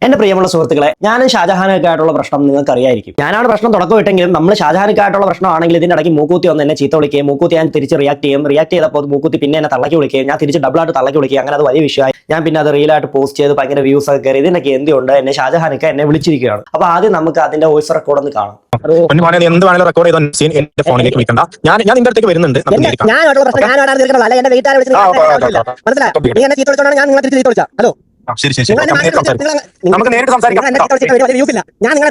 എന്റെ പ്രിയമുള്ള സുഹൃത്തുക്കളെ, ഞാനും ഷാജഹാനൊക്കെ ആയിട്ടുള്ള പ്രശ്നം നിങ്ങൾക്ക് അറിയായിരിക്കും. ഞാനാണ് പ്രശ്നം തുടക്കമിട്ടെങ്കിലും നമ്മൾ ഷാജഹാനൊക്കെ ആയിട്ടുള്ള പ്രശ്നമാണെങ്കിൽ ഇതിന്റെ ഇടയ്ക്ക് മൂക്കൂത്തി വന്ന് എന്നെ ചീത്ത വിളിക്കുകയും മൂക്കൂത്തി ഞാൻ തിരിച്ച് റിയാക്ട് ചെയ്തപ്പോൾ മൂക്കൂത്തി പിന്നെ എന്നെ തള്ളക്കി വിളിക്കുകയും ഞാൻ തിരിച്ച് ഡബിളായിട്ട് തള്ളക്കി വിളിക്കുകയും അങ്ങനെ അത് വലിയ വിഷയമായി. ഞാൻ പിന്നെ അത് റീലായിട്ട് പോസ്റ്റ് ചെയ്ത് ഭയങ്കര വ്യൂസ് ഒക്കെ കയറി. ഇതിനൊക്കെ എന്തുകൊണ്ട് എന്നെ ഷാജഹാനൊക്കെ എന്നെ വിളിച്ചിരിക്കുകയാണ്. അപ്പൊ ആദ്യം നമുക്ക് അതിന്റെ വോയിസ് റെക്കോർഡ് ഒന്ന് കാണാം. എന്ത് വേണേലും റെക്കോർഡ് ചെയ്ത് എന്റെ ഫോണിലേക്ക് വിളിക്കണ്ട. ഞാൻ നിന്റെ അടുത്തേക്ക് വരുന്നുണ്ട്. ഹലോ ശരി ശരി ശരി നമുക്ക് നേരിട്ട് സംസാരിക്കാം. ഞാൻ എന്നെ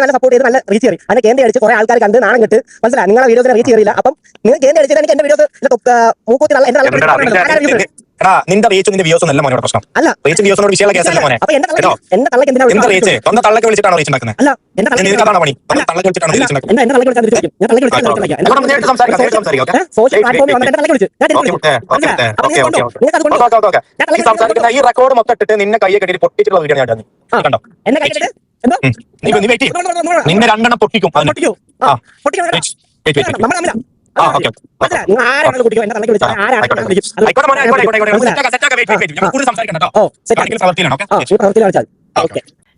നല്ല സപ്പോർട്ട് ചെയ്ത് നല്ല റീച്ച് കയറി അതിനെ കേന്ദ്ര അടിച്ച് കുറെ ആൾക്കാർ കണ്ട് നാണം കെട്ട് മനസ്സിലായി. നിങ്ങളെ വീഡിയോസിനെ റീച്ച് കയറിയില്ല. അപ്പം നിങ്ങൾ കേന്ദ്ര അടിച്ചത് എനിക്ക് എന്റെ വീഡിയോസ് മൂക്കൂത്തി നിന്റെ റീച്ച് നിന്റെ വ്യൂസ് നല്ല മോനോട് പ്രശ്നം അല്ല. റീച്ച് വ്യൂസിനോട് വിഷയമുള്ള കേസല്ല മോനെ. എന്റെ തള്ളക്ക് എന്തിനാണ് റീച്ച് സ്വന്തം തള്ളക്ക് വിളിച്ചിട്ടാണോ റീച്ച് ഉണ്ടാക്കുന്നത്? അല്ല, എന്റെ നിനക്കതാണ് പണി. തള്ളക്ക് വിളിച്ചിട്ടാണ് റീച്ച് ഉണ്ടാക്കുന്നത്. സോഷ്യൽ പ്ലാറ്റ്ഫോമിൽ വന്നിട്ട് തള്ളക്ക് വിളിച്ചു ഈ റെക്കോർഡ് മൊത്തം ഇട്ടിട്ട് നിന്നെ കയ്യെ കെട്ടിട്ട് പൊട്ടിച്ചിട്ടുള്ള വീഡിയോ ഞാൻ കണ്ടോ? എന്നെ കൈ നിന്നെ രണ്ടെണ്ണം പൊട്ടിക്കും.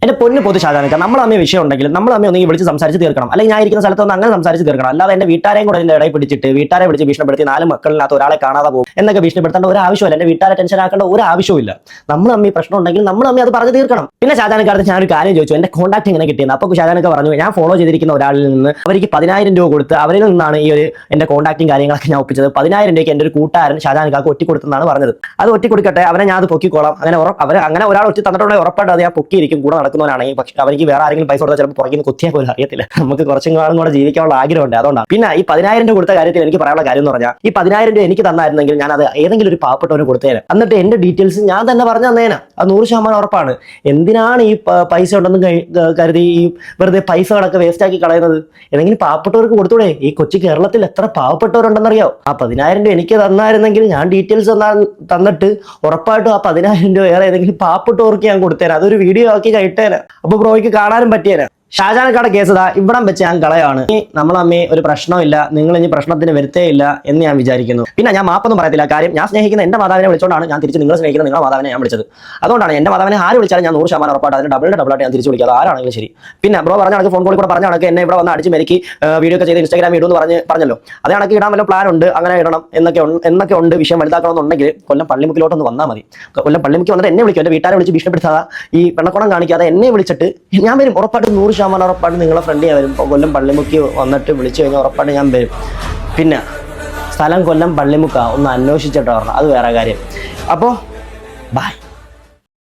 എന്റെ പൊന്നു പൊതു ഷാജഹാനൊക്കെ നമ്മൾ അമ്മ വിഷയം ഉണ്ടെങ്കിലും നമ്മൾ അമ്മ ഒന്നെങ്കിൽ വിളിച്ച് സംസാരിച്ച് തീർക്കണം. അല്ലെങ്കിൽ ഞാൻ ഇരിക്കുന്ന സ്ഥലത്ത് ഒന്ന് അങ്ങനെ സംസാരിച്ച് തീർക്കണം. അല്ലാതെ എന്റെ വീട്ടുകാരെയും കൂടെ എന്റെ ഇടയിൽ പിടിച്ചിട്ട് വീട്ടുകാരെ വിളിച്ച് ഭീഷണിപ്പെടുത്തി 4 മക്കളിനകത്ത് ഒരാളെ കാണാതെ പോകും എന്നൊക്കെ ഭീഷണിപ്പെടുത്തേണ്ട ഒരു ആവശ്യമില്ല. എന്റെ വീട്ടുകാരെ ടെൻഷൻ ആക്കേണ്ട ഒരു ആവശ്യമില്ല. നമ്മൾ അമ്മ പ്രശ്നം ഉണ്ടെങ്കിൽ നമ്മൾ അമ്മ അത് പറഞ്ഞു തീർക്കണം. പിന്നെ ഷാജഹാനക്കാരത്ത് ഞാൻ ഒരു കാര്യം ചോദിച്ചു, എന്റെ കോൺടാക്ട് എങ്ങനെ കിട്ടിയെന്ന്. അപ്പോൾ ഷാജഹാനൊക്കെ പറഞ്ഞു, ഞാൻ ഫോളോ ചെയ്തിരിക്കുന്ന ഒരാളിൽ നിന്ന് അവർക്ക് 10,000 രൂപ കൊടുത്ത് അവരിൽ നിന്നാണ് ഈ ഒരു എന്റെ കോൺടാക്റ്റും കാര്യങ്ങളൊക്കെ ഞാൻ ഒപ്പിച്ചത്. 10,000 രൂപയ്ക്ക് എന്റെ ഒരു കൂട്ടുകാരൻ ഷാജഹാനക്കാർക്ക് ഒറ്റി കൊടുത്തെന്നാണ് പറഞ്ഞത്. അത് ഒറ്റി കൊടുക്കട്ടെ, അവനെ ഞാൻ അത് പൊക്കിക്കോളാം. അങ്ങനെ ഒരാൾ ഒറ്റി തന്നിട്ടുണ്ടെങ്കിൽ ഉറപ്പായിട്ട് അത് ഞാൻ പൊക്കിയിരിക്കും. കൂടെ നടക്കുന്നവനാണെങ്കിൽ പക്ഷേ അവർക്ക് വേറെ ആരെങ്കിലും പൈസ കൊടുത്താൽ ചിലപ്പോൾ പുറകിൽ നിന്ന് കുത്തിയാൽ പോലും അറിയത്തില്ല. നമുക്ക് കുറച്ചും കാലം കൂടെ ജീവിക്കാനുള്ള ആഗ്രഹമുണ്ട്, അതുകൊണ്ടാണ്. പിന്നെ ഈ 10,000 രൂപ കൊടുത്ത കാര്യത്തിൽ എനിക്ക് പറയാനുള്ള കാര്യം എന്ന് പറഞ്ഞാൽ, ഈ 10,000 രൂപ എനിക്ക് തന്നായിരുന്നെങ്കിൽ ഞാൻ അത് ഏതെങ്കിലും ഒരു പാവപ്പെട്ടവന് കൊടുത്തേനെ. എന്നിട്ട് എന്റെ ഡീറ്റെയിൽസ് ഞാൻ തന്നെ പറഞ്ഞു തന്നേനെ. അത് 100% ഉറപ്പാണ്. എന്തിനാണ് ഈ പൈസ ഉണ്ടെന്ന് കരുതി ഈ വെറുതെ പൈസകളൊക്കെ വേസ്റ്റ് ആക്കി കളയുന്നത്? ഏതെങ്കിലും പാവപ്പെട്ടവർക്ക് കൊടുത്തൂടെ? ഈ കൊച്ചു കേരളത്തിൽ എത്ര പാവപ്പെട്ടവരുണ്ടെന്നറിയോ? ആ 10,000 രൂപ എനിക്ക് തന്നായിരുന്നെങ്കിൽ ഞാൻ ഡീറ്റെയിൽസ് തന്നിട്ട് ഉറപ്പായിട്ടും ആ 10,000 രൂപ വേറെ ഏതെങ്കിലും പാവപ്പെട്ടവർക്ക് ഞാൻ കൊടുത്തേനെ. അതൊരു വീഡിയോ ആക്കി കഴിട്ടേനെ. അപ്പൊ ബ്രോയ്ക്ക് കാണാനും പറ്റിയേനെ. ഷാജഹാനക്കാരുടെ കേസ് ഇവിടം വെച്ച് ഞാൻ കളയാണ്. നമ്മളമ്മേ ഒരു പ്രശ്നമില്ല, നിങ്ങൾ ഇനി പ്രശ്നത്തിന് വരുത്തേ ഇല്ല എന്ന് ഞാൻ വിചാരിക്കുന്നു. പിന്നെ ഞാൻ മാപ്പൊന്നും പറയത്തില്ല. കാര്യം ഞാൻ സ്നേഹിക്കുന്ന എന്റെ മാതാവിനെ വിളിച്ചോണ്ടാണ് ഞാൻ തിരിച്ച് നിങ്ങൾ സ്നേഹിക്കുന്ന നിങ്ങളുടെ മാതാവിനെ ഞാൻ വിളിച്ചത്. അതുകൊണ്ടാണ് എന്റെ മാതാവിനെ ആര് വിളിച്ചാലും ഞാൻ 100% ഉറപ്പായിട്ട് അതിന് ഡബിളായിട്ട് ഞാൻ തിരിച്ച് വിളിക്കാതെ ആരാണെങ്കിലും ശരി. പിന്നെ ബ്രോ പറഞ്ഞ കണക്ക് ഫോൺ കോളിൽ കൂടെ പറഞ്ഞ കണക്ക് എന്നെ ഇവിടെ വന്ന് അടിച്ച് മെരുക്കി വീഡിയോ ഒക്കെ ചെയ്ത് ഇൻസ്റ്റാഗ്രാമിൽ ഇടുമെന്ന് പറഞ്ഞല്ലോ. അതേ കണക്ക് ഇടാൻ വല്ല പ്ലാൻ ഉണ്ട്, അങ്ങനെ ഇടണം എന്നൊക്കെ ഉണ്ട്. വിഷയം വലുതാക്കണമെന്നുണ്ടെങ്കിൽ കൊല്ലം പള്ളിമുക്കിലോട്ടൊന്ന് വന്നാൽ മതി. കൊല്ലം പള്ളിമുക്കി വന്നിട്ട് എന്നെ വിളിക്കും. എന്റെ വീട്ടുകാരെ വിളിച്ച് ഭീഷണിപ്പെടുത്താതെ ഈ പെണ്ണക്കുണം കാണിക്കാതെ എന്നെ വിളിച്ചിട്ട് ഞാൻ വരും. ഉറപ്പായിട്ട് 100% ഉറപ്പായിട്ട് നിങ്ങളെ ഫ്രണ്ട് ഞാൻ വരും. കൊല്ലം പള്ളിമുക്കി വന്നിട്ട് വിളിച്ചു കഴിഞ്ഞാൽ ഉറപ്പായിട്ട് ഞാൻ വരും. പിന്നെ സ്ഥലം കൊല്ലം പള്ളിമുക്ക ഒന്ന് അന്വേഷിച്ചിട്ട് പറഞ്ഞു, അത് വേറെ കാര്യം. അപ്പോൾ ബൈ.